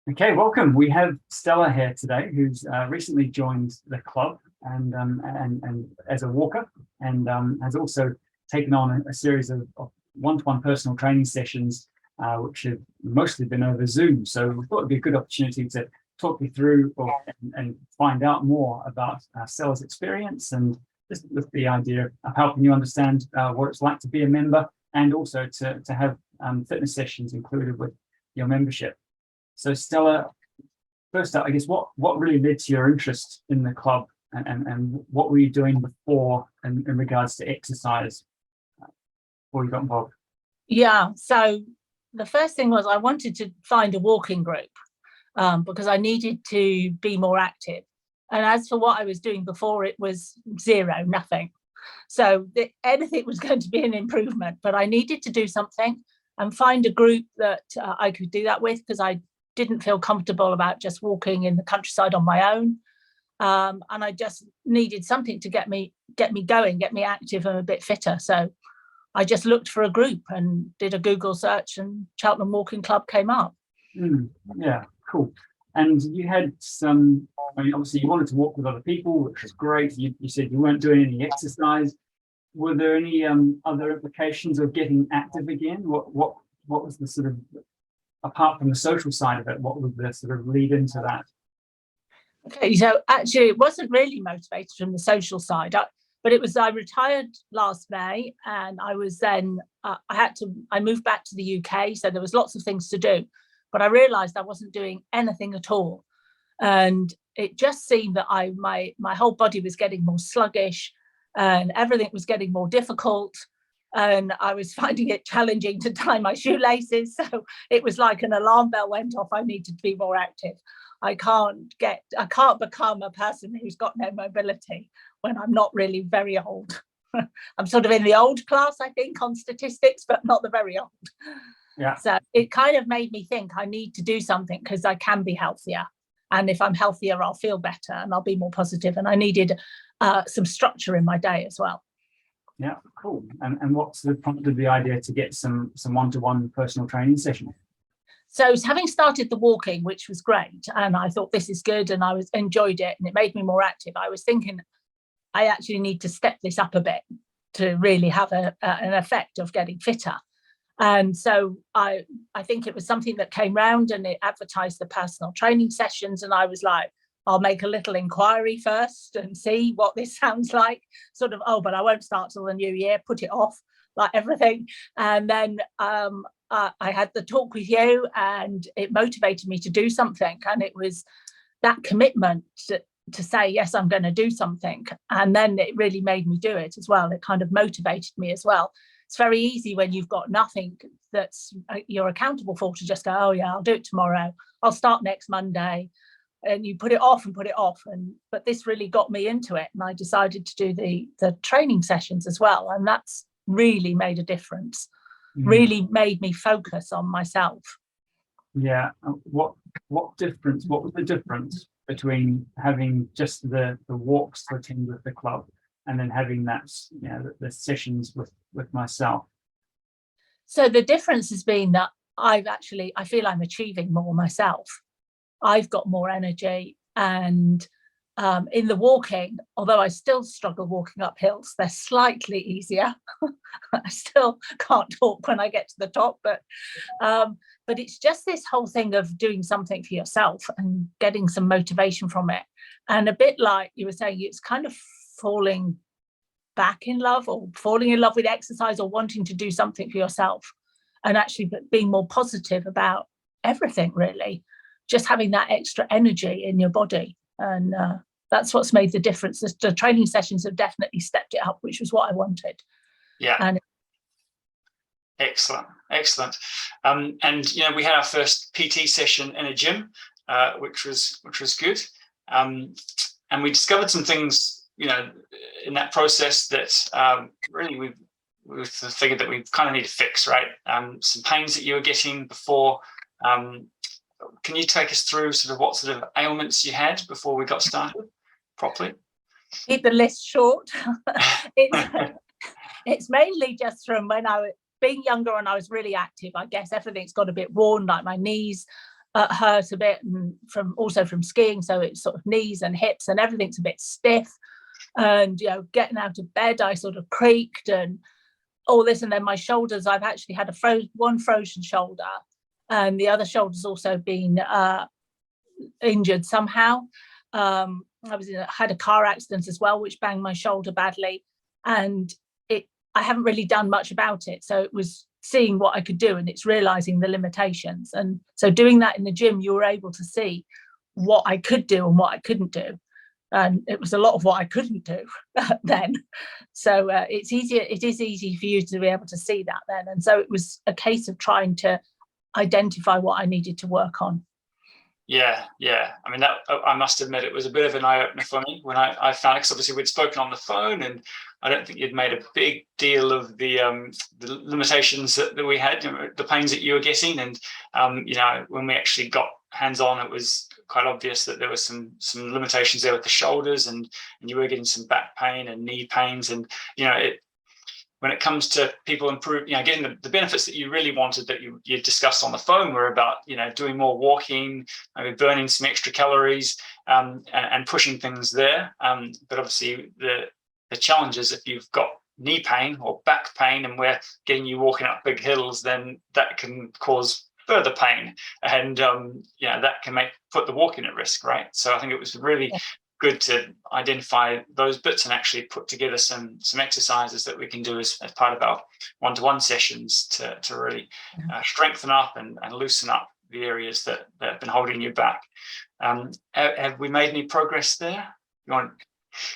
Okay, welcome. We have Stella here today, who's recently joined the club and as a walker, and has also taken on a series of one-to-one personal training sessions, which have mostly been over Zoom. So we thought it'd be a good opportunity to talk you through and find out more about Stella's experience, and just with the idea of helping you understand what it's like to be a member, and also to have fitness sessions included with your membership. So Stella, first up, I guess what really led to your interest in the club, and what were you doing before in regards to exercise before you got involved? Yeah, so the first thing was I wanted to find a walking group because I needed to be more active. And as for what I was doing before, it was zero, nothing. So anything was going to be an improvement, but I needed to do something and find a group that I could do that with, because I didn't feel comfortable about just walking in the countryside on my own. And I just needed something to get me going, get me active and a bit fitter. So I just looked for a group and did a Google search, and Cheltenham Walking Club came up. Yeah, cool. And you had some, I mean, obviously you wanted to walk with other people, which was great. You said you weren't doing any exercise. Were there any other implications of getting active again? What was the sort of, apart from the social side of it, what would the sort of lead into that? Okay, so actually it wasn't really motivated from the social side, but it was, I retired last May, and I was then, I moved back to the UK, so there was lots of things to do, but I realised I wasn't doing anything at all. And it just seemed that my whole body was getting more sluggish, and everything was getting more difficult. And I was finding it challenging to tie my shoelaces. So it was like an alarm bell went off. I needed to be more active. I can't become a person who's got no mobility when I'm not really very old. I'm sort of in the old class, I think, on statistics, but not the very old. Yeah. So it kind of made me think I need to do something, because I can be healthier. And if I'm healthier, I'll feel better and I'll be more positive. And I needed some structure in my day as well. Yeah, cool. And what sort of prompted the idea to get some one-to-one personal training session? So having started the walking, which was great, and I thought this is good, and I enjoyed it, and it made me more active, I was thinking I actually need to step this up a bit to really have an effect of getting fitter. And so I think it was something that came round, and it advertised the personal training sessions, and I was like, I'll make a little inquiry first and see what this sounds like. Sort of, oh, but I won't start till the new year, put it off, like everything. And then I had the talk with you, and it motivated me to do something. And it was that commitment to say, yes, I'm going to do something. And then it really made me do it as well. It kind of motivated me as well. It's very easy when you've got nothing that's you're accountable for to just go, oh yeah, I'll do it tomorrow. I'll start next Monday. And you put it off and put it off. But this really got me into it. And I decided to do the training sessions as well. And that's really made a difference, really made me focus on myself. Yeah. What was the difference between having just the walks to attend with the club and then having that, the sessions with myself? So the difference has been that I feel I'm achieving more myself. I've got more energy, and in the walking, although I still struggle walking up hills, they're slightly easier. I still can't talk when I get to the top, but it's just this whole thing of doing something for yourself and getting some motivation from it. And a bit like you were saying, it's kind of falling back in love, or falling in love with exercise, or wanting to do something for yourself, and actually being more positive about everything, really. Just having that extra energy in your body. And that's what's made the difference. The training sessions have definitely stepped it up, which was what I wanted. Yeah. And excellent. And we had our first PT session in a gym, which was good. And we discovered some things, in that process that really we figured that we kind of need to fix, right? Some pains that you were getting before. Can you take us through sort of what sort of ailments you had before we got started properly? Keep the list short. It's mainly just from when I was being younger and I was really active. I guess everything's got a bit worn, like my knees hurt a bit, and from skiing, so it's sort of knees and hips and everything's a bit stiff, and getting out of bed I sort of creaked and all this. And then my shoulders, I've actually had one frozen shoulder, and the other shoulder's also been injured somehow. I had a car accident as well, which banged my shoulder badly, and I haven't really done much about it. So it was seeing what I could do, and it's realizing the limitations. And so doing that in the gym, you were able to see what I could do and what I couldn't do. And it was a lot of what I couldn't do then. So it is easy for you to be able to see that then. And so it was a case of trying to identify what I needed to work on. Yeah. I mean, that, I must admit, it was a bit of an eye-opener for me when I found it, because obviously we'd spoken on the phone, and I don't think you'd made a big deal of the limitations that we had, the pains that you were getting. And when we actually got hands-on, it was quite obvious that there were some limitations there with the shoulders, and you were getting some back pain and knee pains. And when it comes to people getting the benefits that you really wanted, that you discussed on the phone, were about doing more walking, maybe burning some extra calories, and pushing things there. But obviously the challenge is, if you've got knee pain or back pain and we're getting you walking up big hills, then that can cause further pain, and that can put the walking at risk, right? So I think it was really good to identify those bits and actually put together some exercises that we can do as part of our one-to-one sessions to really strengthen up and loosen up the areas that have been holding you back. Have we made any progress there?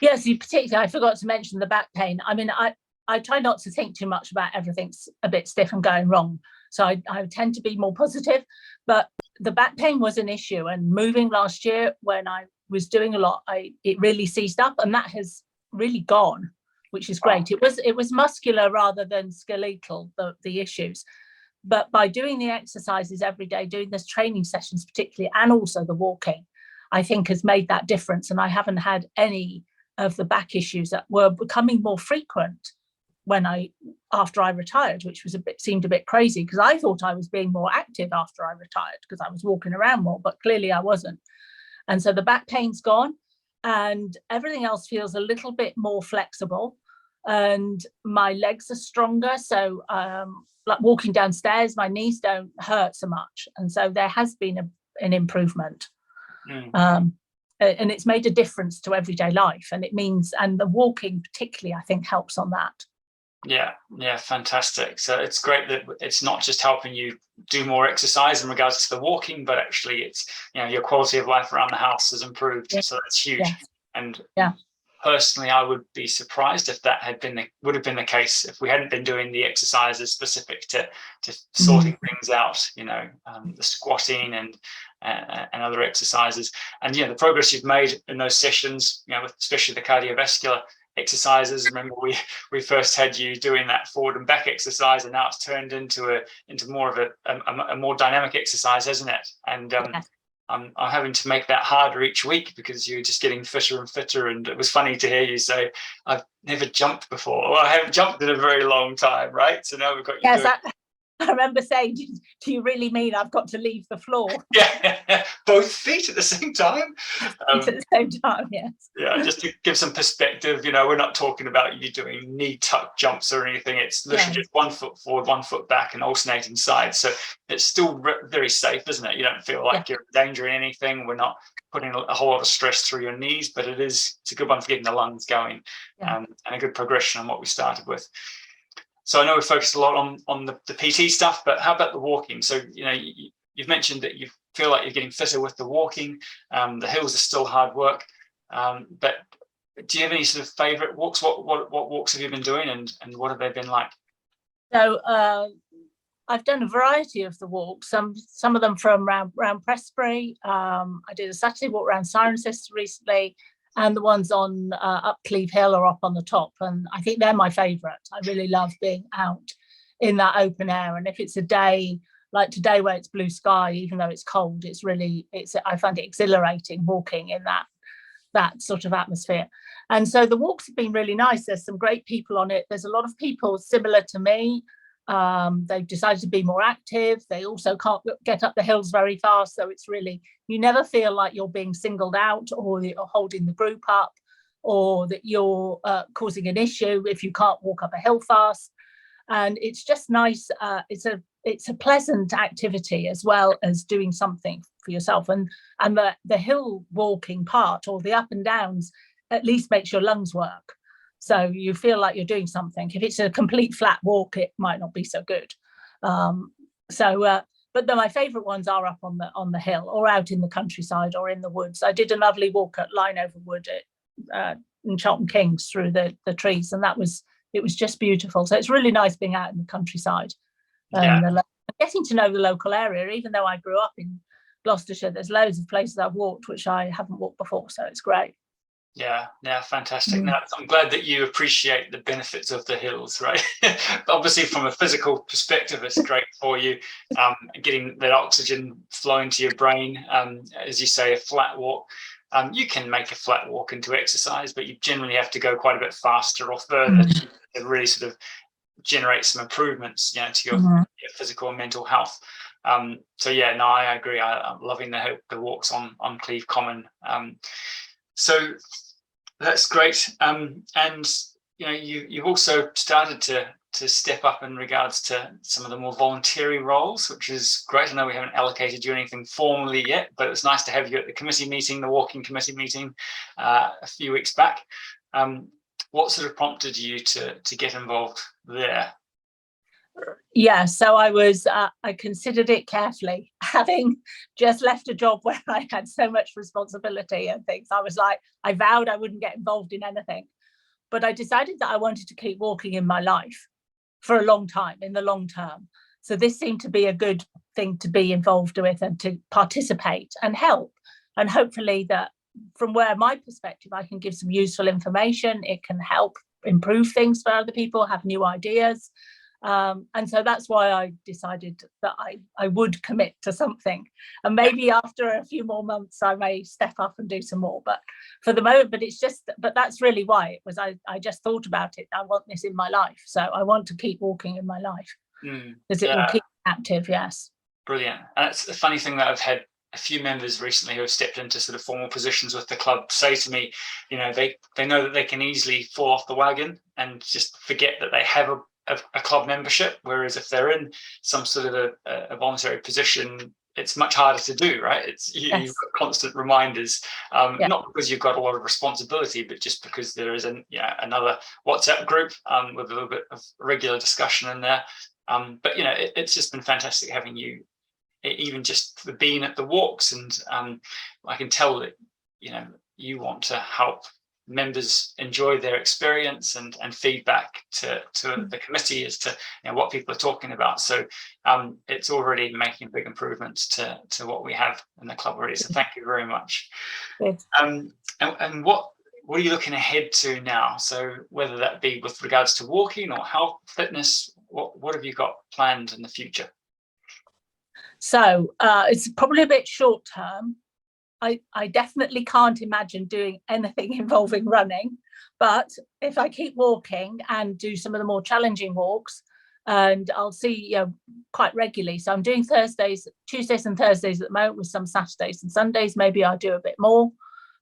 Yes, particularly, I forgot to mention the back pain. I mean, I try not to think too much about everything's a bit stiff and going wrong. So I tend to be more positive, but the back pain was an issue. And moving last year, when I was doing a lot, it really seized up, and that has really gone, which is great. It was muscular rather than skeletal, the issues. But by doing the exercises every day, doing this training sessions particularly, and also the walking, I think has made that difference. And I haven't had any of the back issues that were becoming more frequent after I retired, which seemed a bit crazy, because I thought I was being more active after I retired because I was walking around more, but clearly I wasn't. And so the back pain's gone, and everything else feels a little bit more flexible, and my legs are stronger. So like walking downstairs, my knees don't hurt so much. And so there has been an improvement. And it's made a difference to everyday life. And the walking particularly, I think, helps on that. Yeah, fantastic. So it's great that it's not just helping you do more exercise in regards to the walking, but actually it's your quality of life around the house has improved. So that's huge. And personally, I would be surprised if that would have been the case if we hadn't been doing the exercises specific to sorting things out, the squatting and other exercises. And the progress you've made in those sessions, with especially the cardiovascular exercises. Remember, we first had you doing that forward and back exercise, and now it's turned into more of a more dynamic exercise, hasn't it? And I'm having to make that harder each week because you're just getting fitter and fitter. And it was funny to hear you say, "I've never jumped before." Well, I haven't jumped in a very long time, right? So now we've got you. Yes, I remember saying, "Do you really mean I've got to leave the floor?" Yeah, both feet at the same time. At the same time, yes. Yeah, just to give some perspective, we're not talking about you doing knee tuck jumps or anything. It's literally just 1 foot forward, 1 foot back, and alternating sides. So it's still very safe, isn't it? You don't feel like you're in danger in anything. We're not putting a whole lot of stress through your knees, but it's a good one for getting the lungs going, and a good progression on what we started with. So I know we focused a lot on the PT stuff, but how about the walking? So, you've mentioned that you feel like you're getting fitter with the walking. The hills are still hard work. But do you have any sort of favorite walks? What walks have you been doing, and what have they been like? So I've done a variety of the walks, some of them from around Prestbury. I did a Saturday walk around Cirencester recently, and the ones on up Cleve Hill or up on the top. And I think they're my favourite. I really love being out in that open air. And if it's a day like today where it's blue sky, even though it's cold, I find it exhilarating walking in that sort of atmosphere. And so the walks have been really nice. There's some great people on it. There's a lot of people similar to me. They've decided to be more active. They also can't get up the hills very fast. So it's really, you never feel like you're being singled out, or that you're holding the group up, or that you're causing an issue if you can't walk up a hill fast. And it's just nice. It's a pleasant activity, as well as doing something for yourself. And the hill walking part, or the up and downs, at least makes your lungs work. So you feel like you're doing something. If it's a complete flat walk, it might not be so good. But then my favourite ones are up on the hill, or out in the countryside, or in the woods. I did a lovely walk at Lineover Wood in Cheltenham Kings, through the trees, and it was just beautiful. So it's really nice being out in the countryside, and getting to know the local area. Even though I grew up in Gloucestershire, there's loads of places I've walked which I haven't walked before, so it's great. Yeah, fantastic. Now, I'm glad that you appreciate the benefits of the hills, right? Obviously, from a physical perspective, it's great for you, getting that oxygen flowing to your brain. As you say, a flat walk, you can make a flat walk into exercise, but you generally have to go quite a bit faster or further to really sort of generate some improvements, to your physical and mental health. So yeah, no, I agree. I'm loving the walks on Cleve Common. So that's great. And you've also started to step up in regards to some of the more voluntary roles, which is great. I know we haven't allocated you anything formally yet, but it's nice to have you at the committee meeting, the walking committee meeting, a few weeks back. What sort of prompted you to get involved there? Yeah, so I considered it carefully. Having just left a job where I had so much responsibility and things, I was like, I vowed I wouldn't get involved in anything. But I decided that I wanted to keep walking in my life for a long time, in the long term. So this seemed to be a good thing to be involved with and to participate and help. And hopefully that from where my perspective, I can give some useful information. It can help improve things for other people, have new ideas. And so that's why I decided that I would commit to something, and maybe after a few more months I may step up and do some more, but for the moment, but that's really why it was. I just thought about it. I want this in my life, so I want to keep walking in my life because it will keep me active. Yes, brilliant. And it's a funny thing that I've had a few members recently who have stepped into sort of formal positions with the club say to me, they know that they can easily fall off the wagon and just forget that they have a club membership, whereas if they're in some sort of a voluntary position, it's much harder to do, right? You've got constant reminders, not because you've got a lot of responsibility, but just because there is another WhatsApp group with a little bit of regular discussion in there. But it's just been fantastic having you, even just for being at the walks, and I can tell that you want to help members enjoy their experience and feedback to the committee as to what people are talking about. So it's already making big improvements to what we have in the club already. So thank you very much. And what are you looking ahead to now? So whether that be with regards to walking or health, fitness, what have you got planned in the future? So it's probably a bit short term. I definitely can't imagine doing anything involving running, but if I keep walking and do some of the more challenging walks, and I'll see quite regularly. So I'm doing Tuesdays and Thursdays at the moment, with some Saturdays and Sundays. Maybe I'll do a bit more,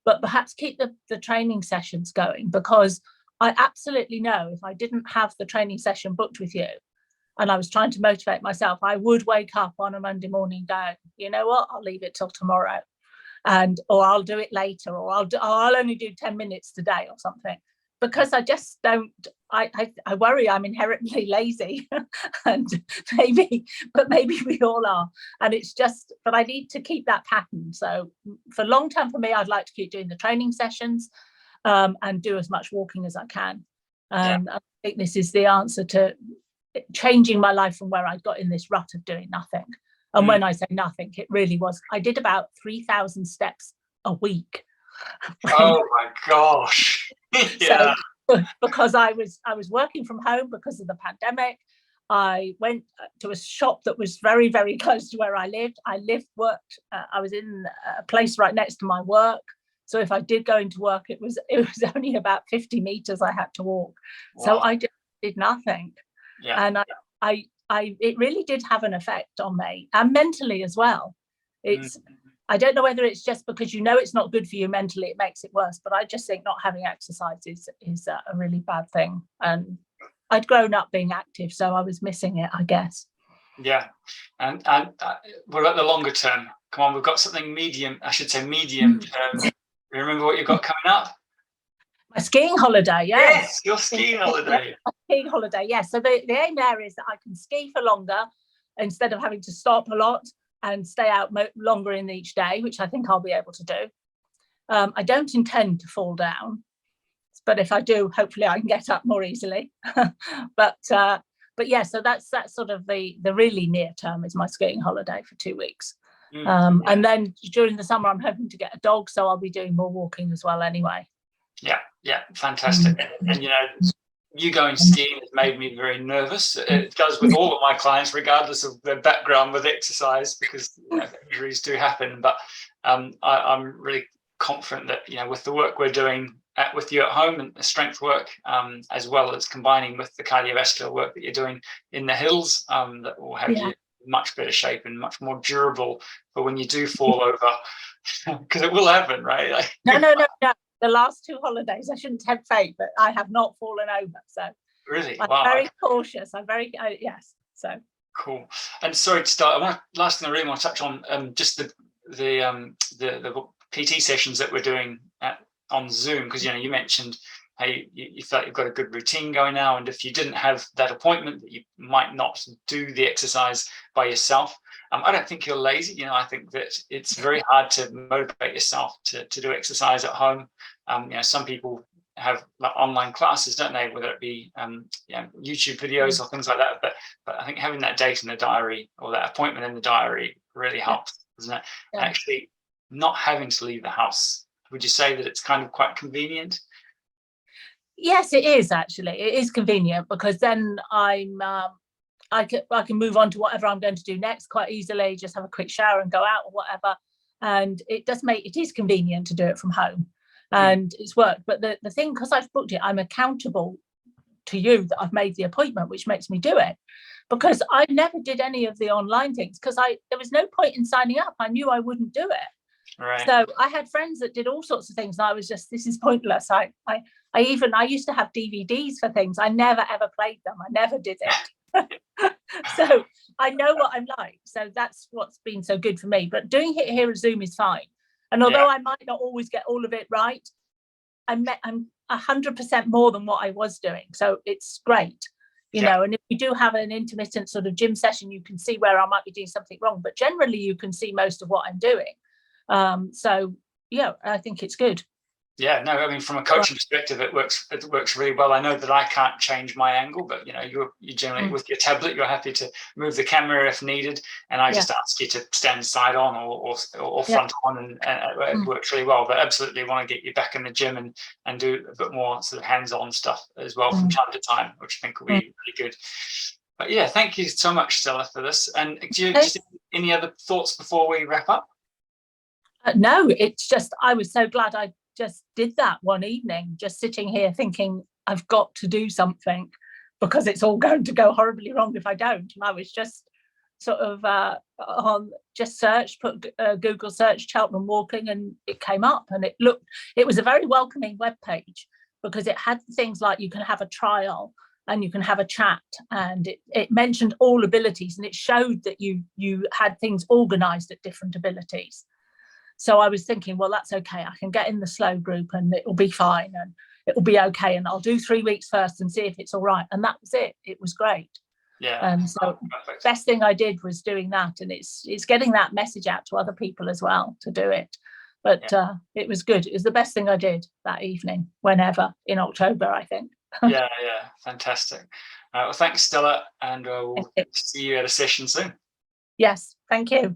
but perhaps keep the training sessions going, because I absolutely know if I didn't have the training session booked with you and I was trying to motivate myself, I would wake up on a Monday morning going, you know what, I'll leave it till tomorrow. Or I'll do it later, or I'll only do 10 minutes today or something, because I just don't. I worry I'm inherently lazy, and maybe we all are. And it's just, but I need to keep that pattern. So for long term, for me, I'd like to keep doing the training sessions, and do as much walking as I can. And I think this is the answer to changing my life from where I got in this rut of doing nothing. And when I say nothing, it really was. I did about 3,000 steps a week. Oh my gosh! So, because I was working from home because of the pandemic, I went to a shop that was very, very close to where I lived. I was in a place right next to my work. So if I did go into work, it was only about 50 meters I had to walk. Wow. So I just did nothing. And it really did have an effect on me, and mentally as well. I don't know whether it's just because it's not good for you mentally, it makes it worse, but I just think not having exercise is a really bad thing. And I'd grown up being active, so I was missing it, I guess. Yeah. And what about the longer term? Come on, we've got something medium term. Remember what you've got coming up? My skiing holiday, yes, your skiing holiday. Skiing holiday, yes. So the aim there is that I can ski for longer instead of having to stop a lot and stay out longer in each day, which I think I'll be able to do. I don't intend to fall down, but if I do, hopefully I can get up more easily. but yeah, so that's sort of the really near term is my skiing holiday for 2 weeks. And then during the summer, I'm hoping to get a dog, so I'll be doing more walking as well anyway. Yeah, fantastic. And you going skiing has made me very nervous. It does with all of my clients, regardless of their background with exercise, because injuries do happen. But I'm really confident that with the work we're doing with you at home and the strength work, as well as combining with the cardiovascular work that you're doing in the hills, that will have you in much better shape and much more durable for when you do fall over, because it will happen, right? No. The last 2 holidays, I shouldn't tempt fate, but I have not fallen over. So really, I'm wow. very cautious. I'm very yes. So cool. And sorry to start. Last thing I really want to touch on, just the PT sessions that we're doing on Zoom, because you mentioned how you felt you've got a good routine going now, and if you didn't have that appointment, that you might not do the exercise by yourself. I don't think you're lazy. I think that it's very hard to motivate yourself to do exercise at home. Some people have online classes, don't they? Whether it be YouTube videos or things like that. But I think having that date in the diary or that appointment in the diary really helps, doesn't it? Yeah. Actually, not having to leave the house. Would you say that it's kind of quite convenient? Yes, it is actually. It is convenient because then I can move on to whatever I'm going to do next quite easily, just have a quick shower and go out or whatever. And it is convenient to do it from home, and it's worked. But the thing, because I've booked it, I'm accountable to you that I've made the appointment, which makes me do it, because I never did any of the online things because there was no point in signing up. I knew I wouldn't do it. Right. So I had friends that did all sorts of things, and I was just, this is pointless. I used to have DVDs for things. I never ever played them. I never did it. So I know what I'm like. So that's what's been so good for me. But doing it here at Zoom is fine. And although I might not always get all of it right, I'm 100% more than what I was doing. So it's great, and if you do have an intermittent sort of gym session, you can see where I might be doing something wrong. But generally, you can see most of what I'm doing. So I think it's good. Yeah, no, I mean, from a coaching perspective, it works really well. I know that I can't change my angle, but you generally with your tablet, you're happy to move the camera if needed, and I just ask you to stand side on or front on, and it works really well. But absolutely want to get you back in the gym and do a bit more sort of hands-on stuff as well from time to time, which I think will be really good. But yeah, thank you so much, Stella, for this. And do you just any other thoughts before we wrap up? No, it's just I was so glad I just did that one evening, just sitting here thinking I've got to do something because it's all going to go horribly wrong if I don't. And I was just sort of put Google search Cheltenham walking, and it came up, and it was a very welcoming web page because it had things like you can have a trial and you can have a chat, and it mentioned all abilities, and it showed that you had things organized at different abilities. So I was thinking, well, that's okay. I can get in the slow group and it will be fine and it will be okay. And I'll do 3 weeks first and see if it's all right. And that was it. It was great. Yeah. And so best thing I did was doing that. And it's getting that message out to other people as well to do it. But it was good. It was the best thing I did that evening, whenever in October, I think. Yeah. Fantastic. Well, thanks, Stella. And we'll see you at a session soon. Yes. Thank you.